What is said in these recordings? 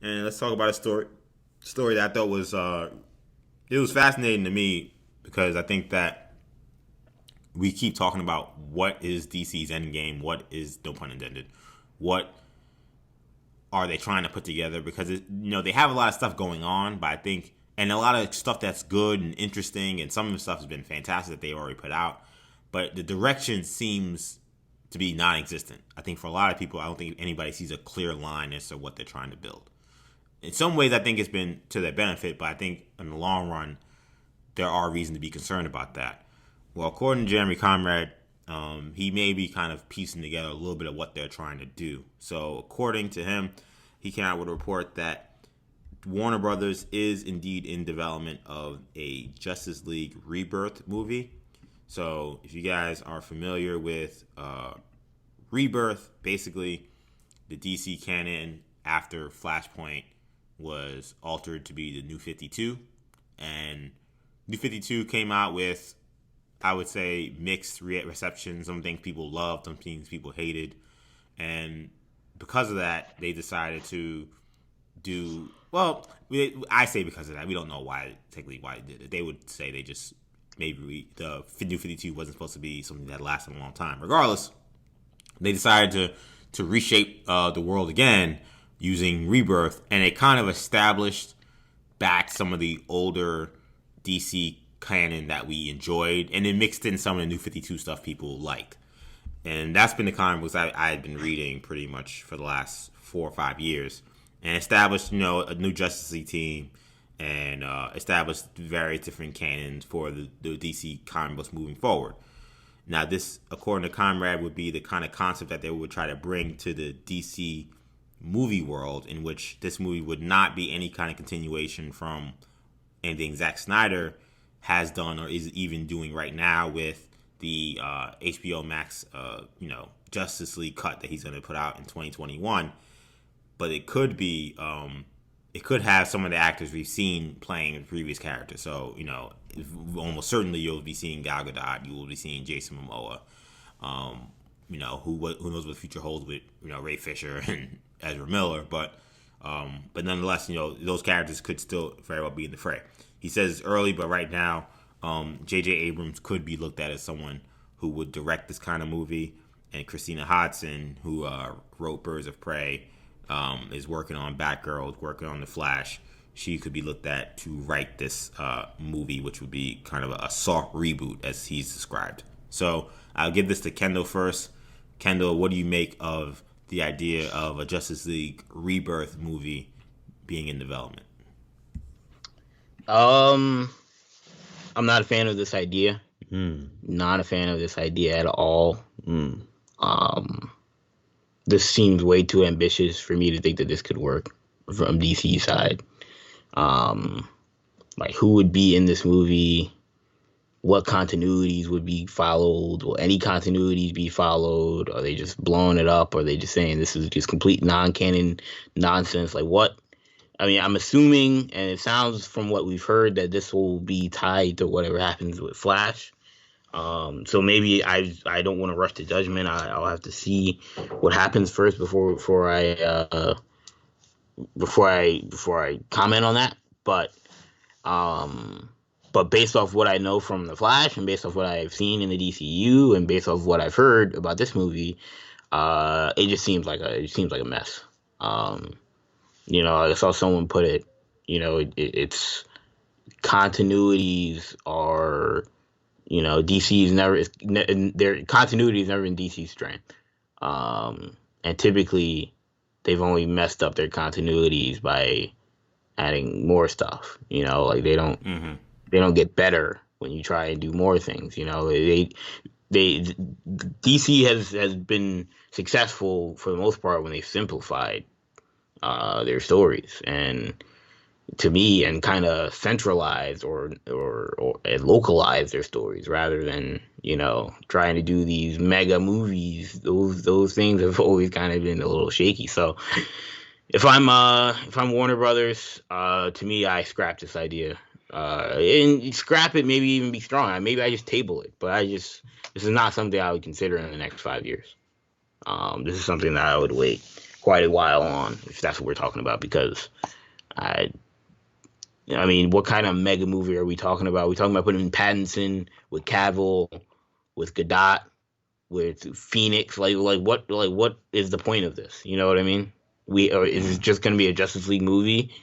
And let's talk about a story that I thought was it was fascinating to me because I think that we keep talking about what is DC's end game, what is, no pun intended, what are they trying to put together, because they have a lot of stuff going on, but I think, and a lot of stuff that's good and interesting, and some of the stuff has been fantastic that they already put out, but the direction seems to be non-existent. I think for a lot of people, I don't think anybody sees a clear line as to what they're trying to build. In some ways, I think it's been to their benefit, but I think in the long run, there are reasons to be concerned about that. Well, according to Jeremy Conrad, he may be kind of piecing together a little bit of what they're trying to do. So, according to him, he came out with a report that Warner Brothers is indeed in development of a Justice League Rebirth movie. So, if you guys are familiar with Rebirth, basically the DC canon after Flashpoint was altered to be the New 52, and New 52 came out with, I would say, mixed reception. Some things people loved, some things people hated, and because of that, they decided to do well. I say because of that. We don't know technically why they did it. They would say they just the New 52 wasn't supposed to be something that lasted a long time. Regardless, they decided to reshape the world again using Rebirth, and it kind of established back some of the older DC canon that we enjoyed, and it mixed in some of the New 52 stuff people liked. And that's been the comic books I had been reading pretty much for the last 4 or 5 years, and established a new Justice League team, and established various different canons for the DC comic books moving forward. Now, this, according to Conrad, would be the kind of concept that they would try to bring to the DC movie world, in which this movie would not be any kind of continuation from anything Zack Snyder has done or is even doing right now with the HBO Max, Justice League cut that he's going to put out in 2021. But it could be, it could have some of the actors we've seen playing previous characters. So, almost certainly you'll be seeing Gal Gadot, you will be seeing Jason Momoa. Who knows what the future holds with Ray Fisher and Ezra Miller, but nonetheless, those characters could still very well be in the fray. He says early, but right now, J.J. Abrams could be looked at as someone who would direct this kind of movie, and Christina Hodson, who wrote Birds of Prey, is working on Batgirl, working on The Flash. She could be looked at to write this movie, which would be kind of a soft reboot, as he's described. So I'll give this to Kendall first. Kendall, what do you make of the idea of a Justice League Rebirth movie being in development? I'm not a fan of this idea. Not a fan of this idea at all. This seems way too ambitious for me to think that this could work from DC's side. Like, who would be in this movie? What continuities would be followed? Will any continuities be followed? Are they just blowing it up? Or are they just saying this is just complete non-canon nonsense? Like, what? I mean, I'm assuming, and it sounds from what we've heard, that this will be tied to whatever happens with Flash. So maybe I don't want to rush to judgment. I'll have to see what happens first before I comment on that. But based off what I know from The Flash, and based off what I've seen in the DCU, and based off what I've heard about this movie, it just seems like a mess. I saw someone put it. It's continuities are. DC's never. Their continuity is never in DC's strength. And typically, they've only messed up their continuities by adding more stuff. Like they don't. Mm-hmm. They don't get better when you try and do more things. They DC has been successful for the most part when they've simplified their stories, and to me, and kind of centralized or localized their stories rather than trying to do these mega movies. Those things have always kind of been a little shaky. So if I'm Warner Brothers, to me, I scrap this idea. And scrap it, maybe even be strong. Maybe I just table it, but this is not something I would consider in the next 5 years. This is something that I would wait. quite a while on, if that's what we're talking about. Because I, I mean, what kind of mega movie are we talking about? Are we talking about putting Pattinson with Cavill, with Godot, with Phoenix? What is the point of this? You know what I mean? Is it just going to be a Justice League movie?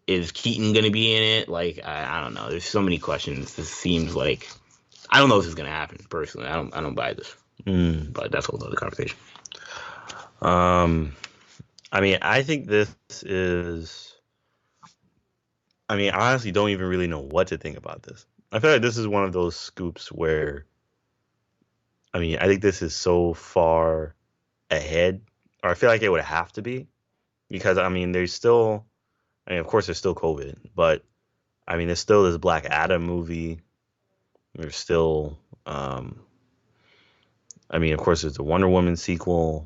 Is Keaton going to be in it? Like, I don't know. There's so many questions. This seems like I don't know if this is going to happen. Personally, I don't buy this. But that's a whole other conversation. I mean, I think this is. I mean, I honestly don't even really know what to think about this. I feel like this is one of those scoops where. I mean, I think this is so far ahead, or I feel like it would have to be, because I mean, there's still. I mean, of course, there's still COVID, but I mean, there's still this Black Adam movie. There's still. I mean, of course, there's the Wonder Woman sequel.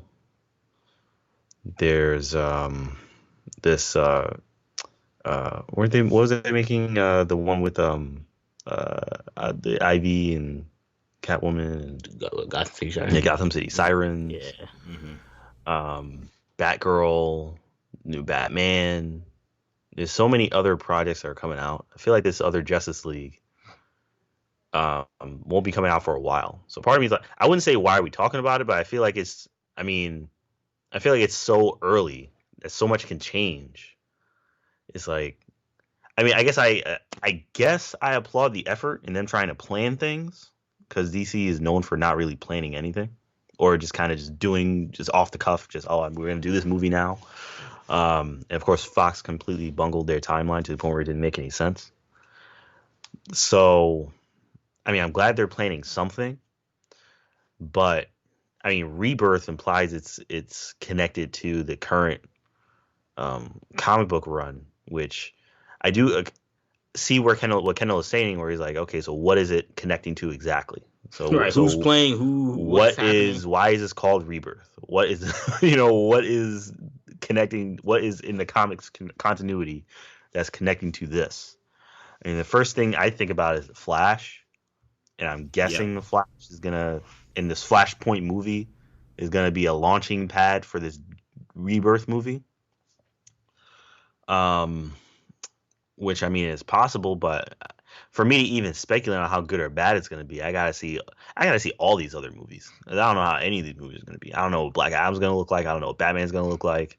There's this what was they making the one with the Ivy and Catwoman and Gotham City Sirens. Yeah, Gotham City Sirens. Yeah. Batgirl, new Batman. There's so many other projects that are coming out. I feel like this other Justice League won't be coming out for a while. So part of me is like, I wouldn't say why are we talking about it, but I feel like it's. I mean, I feel like it's so early that so much can change. It's like, I mean, I guess I applaud the effort in them trying to plan things, because DC is known for not really planning anything, or just kind of just doing just off the cuff, just we're gonna do this movie now. And of course, Fox completely bungled their timeline to the point where it didn't make any sense. So, I mean, I'm glad they're planning something, but I mean, Rebirth implies it's connected to the current comic book run, which I do see what Kendall is saying, where he's like, okay, so what is it connecting to exactly? So, right, so who's playing who? Why is this called Rebirth? What is what is connecting? What is in the comics continuity that's connecting to this? I mean, the first thing I think about is the Flash, and I'm guessing the Flash is gonna, in this Flashpoint movie, is gonna be a launching pad for this Rebirth movie. Which I mean is possible, but for me to even speculate on how good or bad it's gonna be, I gotta see all these other movies. I don't know how any of these movies are gonna be. I don't know what Black Adam's gonna look like. I don't know what Batman's gonna look like.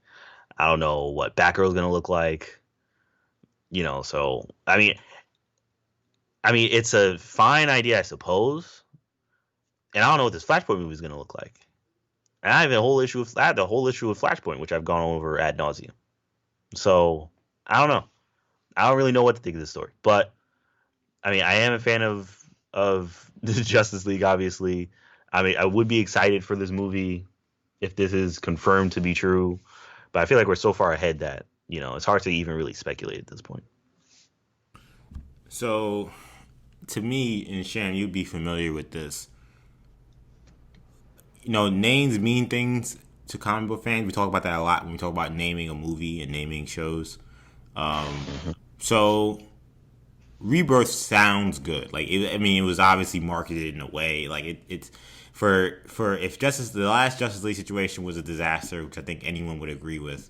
I don't know what Batgirl's gonna look like. So I mean, it's a fine idea, I suppose. And I don't know what this Flashpoint movie is gonna look like. And I have the whole issue with Flashpoint, which I've gone over ad nauseum. So I don't know. I don't really know what to think of this story, but I mean, I am a fan of the Justice League. Obviously, I mean, I would be excited for this movie if this is confirmed to be true, but I feel like we're so far ahead that it's hard to even really speculate at this point. So, to me, and Sham, you'd be familiar with this. Names mean things to comic book fans. We talk about that a lot when we talk about naming a movie and naming shows. So, Rebirth sounds good. Like, it was obviously marketed in a way. Like, it's for if the last Justice League situation was a disaster, which I think anyone would agree with,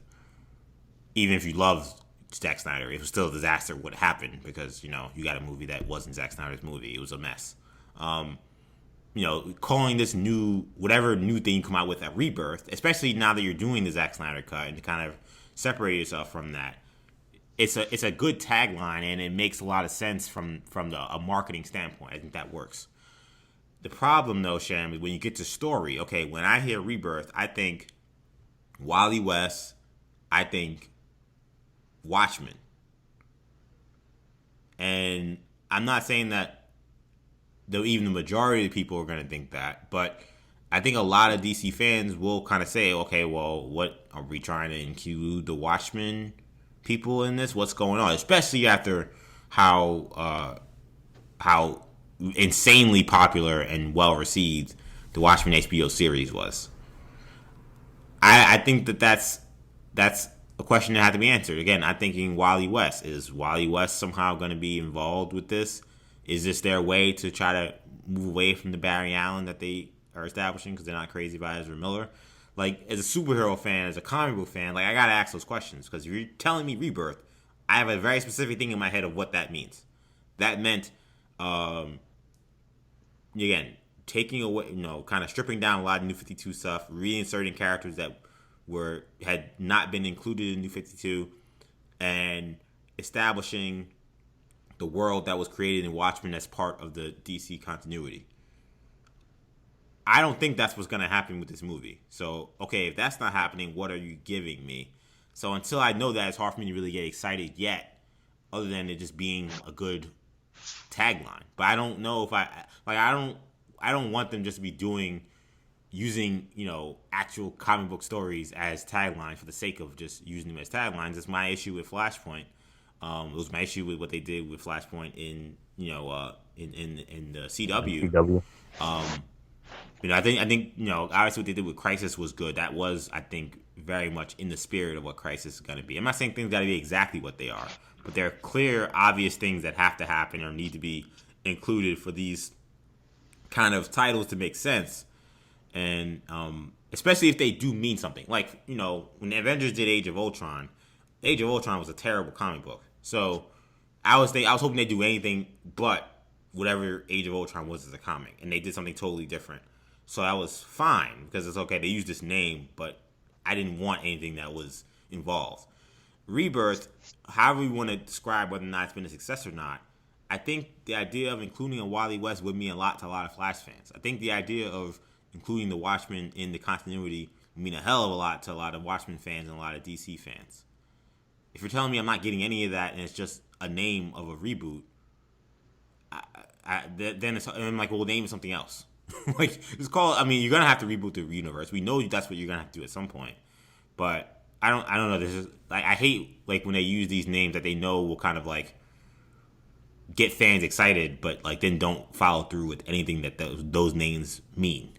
even if you love Zack Snyder, it was still a disaster what happened, because, you got a movie that wasn't Zack Snyder's movie. It was a mess. Calling this whatever new thing you come out with at Rebirth, especially now that you're doing the Zack Snyder cut and to kind of separate yourself from that, it's a good tagline, and it makes a lot of sense from a marketing standpoint. I think that works. The problem, though, Sham, is when you get to story. Okay, when I hear Rebirth, I think Wally West, I think Watchmen, and I'm not saying that even the majority of people are going to think that, but I think a lot of DC fans will kind of say, okay, well, what are we trying to include the Watchmen people in this? What's going on? Especially after how insanely popular and well received the Watchmen HBO series was. I think that's a question that had to be answered. Again, I'm thinking Wally West. Is Wally West somehow going to be involved with this? Is this their way to try to move away from the Barry Allen that they are establishing because they're not crazy about Ezra Miller? Like, as a superhero fan, as a comic book fan, like, I gotta ask those questions. Because if you're telling me Rebirth, I have a very specific thing in my head of what that means. That meant, again, taking away, kind of stripping down a lot of New 52 stuff, reinserting characters that had not been included in New 52, and establishing the world that was created in Watchmen as part of the DC continuity. I don't think that's what's going to happen with this movie. So, okay, if that's not happening, what are you giving me? So until I know that, it's hard for me to really get excited yet, other than it just being a good tagline. But I don't know if I don't want them just to be using actual comic book stories as taglines for the sake of just using them as taglines. It's my issue with Flashpoint. It was my issue with what they did with Flashpoint in the CW. I think obviously what they did with Crisis was good. That was, I think, very much in the spirit of what Crisis is going to be. I'm not saying things got to be exactly what they are, but there are clear, obvious things that have to happen or need to be included for these kind of titles to make sense. And especially if they do mean something. Like, when the Avengers did Age of Ultron was a terrible comic book. So I was hoping they'd do anything but whatever Age of Ultron was as a comic, and they did something totally different. So that was fine, because it's okay, they used this name, but I didn't want anything that was involved. Rebirth, however you want to describe whether or not it's been a success or not, I think the idea of including a Wally West would mean a lot to a lot of Flash fans. I think the idea of including the Watchmen in the continuity would mean a hell of a lot to a lot of Watchmen fans and a lot of DC fans. If you're telling me I'm not getting any of that and it's just a name of a reboot, then I'm like, well, name it something else. Like, it's called. I mean, you're gonna have to reboot the universe. We know that's what you're gonna have to do at some point. But I don't know. This is like, I hate like when they use these names that they know will kind of like get fans excited, but like then don't follow through with anything that those names mean.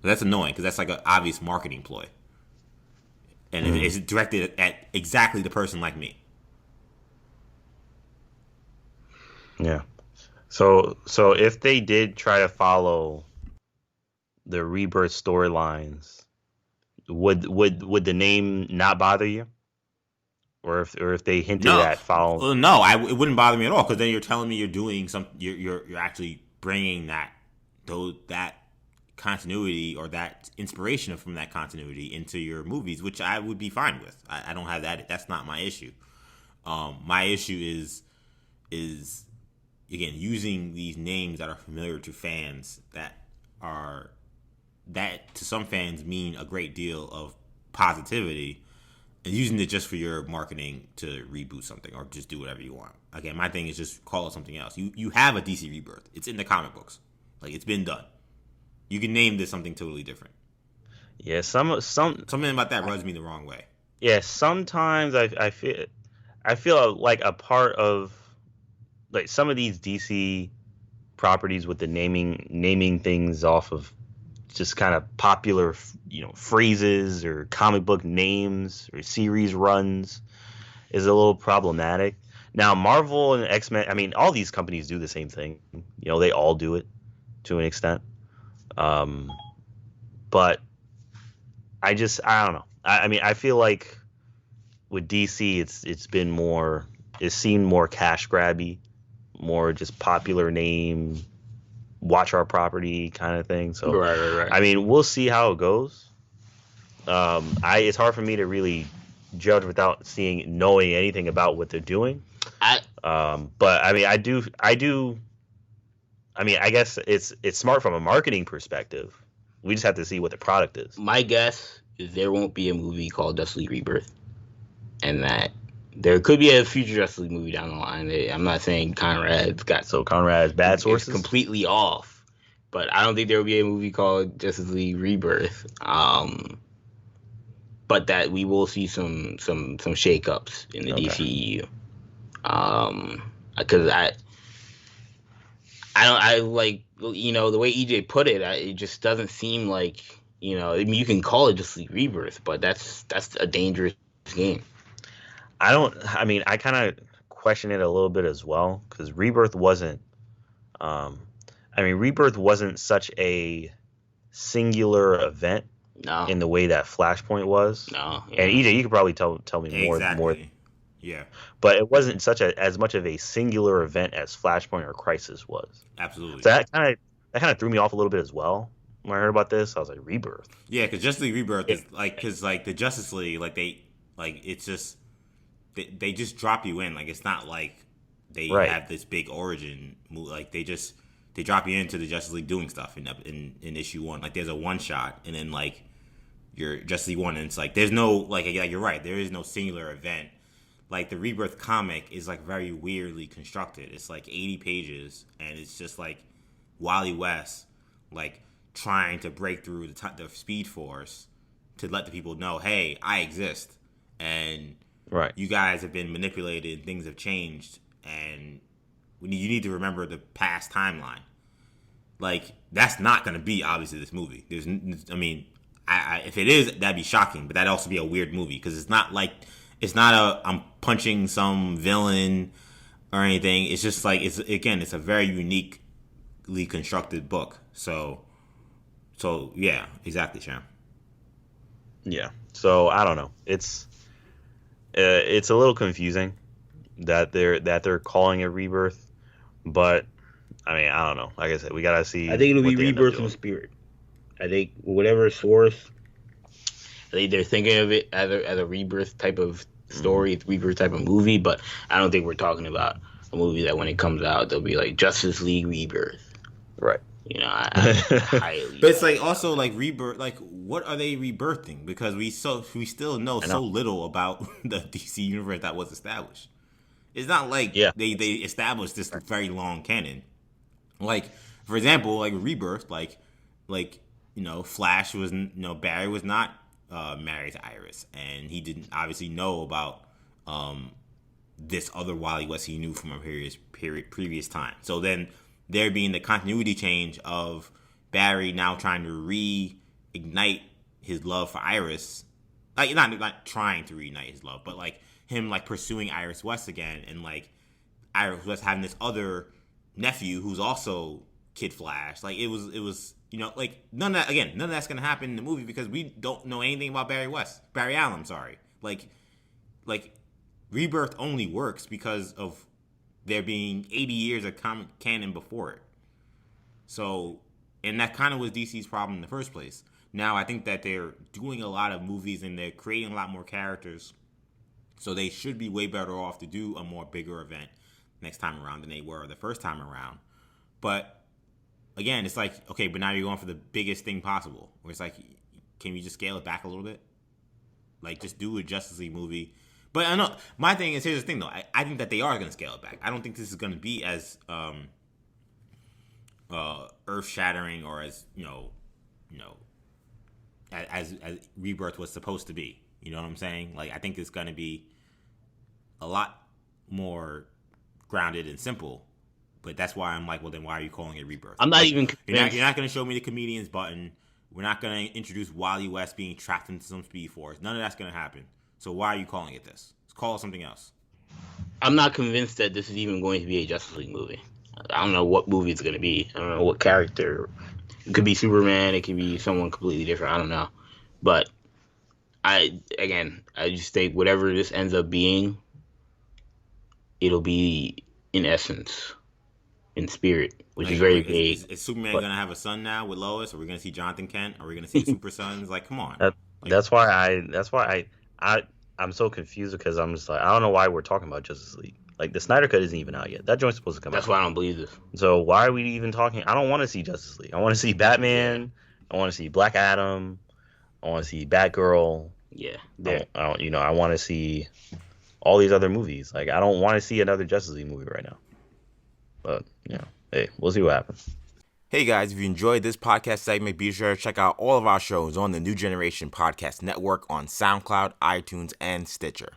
That's annoying because that's like an obvious marketing ploy, and it's directed at exactly the person like me. Yeah. So if they did try to follow the Rebirth storylines, would the name not bother you? Or if they hinted at following? No, it wouldn't bother me at all, because then you're telling me you're doing you're actually bringing that continuity or that inspiration from that continuity into your movies, which I would be fine with. I don't have that. That's not my issue. My issue is again using these names that are familiar to fans that to some fans mean a great deal of positivity, and using it just for your marketing to reboot something or just do whatever you want. Again, my thing is just call it something else. You have a DC Rebirth. It's in the comic books. Like, it's been done. You can name this something totally different. Yeah, something about that rubs me the wrong way. Yeah, sometimes I feel like a part of like some of these DC properties with the naming things off of just kind of popular, phrases or comic book names or series runs is a little problematic. Now, Marvel and X-Men, I mean, all these companies do the same thing. They all do it to an extent. But I don't know. I mean, I feel like with DC, it's seemed more cash grabby, more just popular name, watch our property kind of thing. So, right. I mean, we'll see how it goes. It's hard for me to really judge without knowing anything about what they're doing. But I mean, I do. I mean, I guess it's smart from a marketing perspective. We just have to see what the product is. My guess is there won't be a movie called Justice League Rebirth, and that there could be a future Justice League movie down the line. I'm not saying Conrad's bad sources, completely off, but I don't think there will be a movie called Justice League Rebirth. But that we will see some shakeups in the DCEU. Because I like, the way EJ put it, it just doesn't seem like, I mean, you can call it Justice League Rebirth, but that's a dangerous game. I kind of question it a little bit as well, because Rebirth wasn't such a singular event No. in the way that Flashpoint was. No. Yeah. And EJ, you could probably tell me more. Exactly. Yeah. But it wasn't as much of a singular event as Flashpoint or Crisis was. Absolutely. So that kind of threw me off a little bit as well when I heard about this. I was like, Rebirth. Yeah, because Justice League Rebirth is like, because like the Justice League, like it's just they just drop you in. Like it's not like they have this big origin. Like they drop you into the Justice League doing stuff in issue 1. Like there's a one shot, and then like your Justice League 1, and it's like there's no like you're right. There is no singular event. Like the Rebirth comic is like very weirdly constructed. It's like 80 pages, and it's just like Wally West like trying to break through the Speed Force to let the people know, hey, I exist, and you guys have been manipulated, and things have changed, and you need to remember the past timeline. Like that's not going to be obviously this movie. If it is, that'd be shocking, but that'd also be a weird movie because it's not I'm punching some villain or anything. It's just like it's a very uniquely constructed book. So yeah, exactly, Sham. Yeah. So I don't know. It's a little confusing that they're calling it Rebirth, but I mean I don't know. Like I said, we gotta see. I think it'll be Rebirth from Spirit. I think whatever source, I think they're thinking of it as a Rebirth type of story, Rebirth type of movie, but I don't think we're talking about a movie that when it comes out, they'll be like Justice League Rebirth. Right. You know, I highly. But it's like also like Rebirth, like what are they rebirthing? Because we still know so little about the DC universe that was established. It's not like they established this very long canon. Like, for example, like Rebirth, like Flash was, Barry was not married to Iris, and he didn't obviously know about this other Wally West he knew from a previous time. So then there being the continuity change of Barry now trying to reignite his love for Iris, like not trying to reignite his love, but like him like pursuing Iris West again, and like Iris West having this other nephew who's also Kid Flash. Like it was like none of that's gonna happen in the movie because we don't know anything about Barry Allen. Sorry, like Rebirth only works because of there being 80 years of comic canon before it. So, and that kind of was DC's problem in the first place. Now I think that they're doing a lot of movies and they're creating a lot more characters, so they should be way better off to do a more bigger event next time around than they were the first time around. But again, it's like, okay, but now you're going for the biggest thing possible. Where it's like, can you just scale it back a little bit? Like, just do a Justice League movie. But I know, my thing is, here's the thing, though. I think that they are going to scale it back. I don't think this is going to be as earth-shattering or as, as Rebirth was supposed to be. You know what I'm saying? Like, I think it's going to be a lot more grounded and simple. But that's why I'm like, well, then why are you calling it Rebirth? I'm not even convinced. You're not going to show me the comedian's button. We're not going to introduce Wally West being trapped into some Speed Force. None of that's going to happen. So why are you calling it this? Let's call it something else. I'm not convinced that this is even going to be a Justice League movie. I don't know what movie it's going to be. I don't know what character. It could be Superman. It could be someone completely different. I don't know. But I just think whatever this ends up being, it'll be in essence, in spirit, which is very vague. Is Superman going to have a son now with Lois? Are we going to see Jonathan Kent? Are we going to see Super Sons? Like, come on. That's why I'm so confused because I'm just like, I don't know why we're talking about Justice League. Like, the Snyder Cut isn't even out yet. That joint's supposed to come out. That's why I don't believe this. So why are we even talking? I don't want to see Justice League. I want to see Batman. I want to see Black Adam. I want to see Batgirl. Yeah. I want to see all these other movies. Like, I don't want to see another Justice League movie right now. But, hey, we'll see what happens. Hey guys, if you enjoyed this podcast segment, be sure to check out all of our shows on the New Generation Podcast Network on SoundCloud, iTunes, and Stitcher.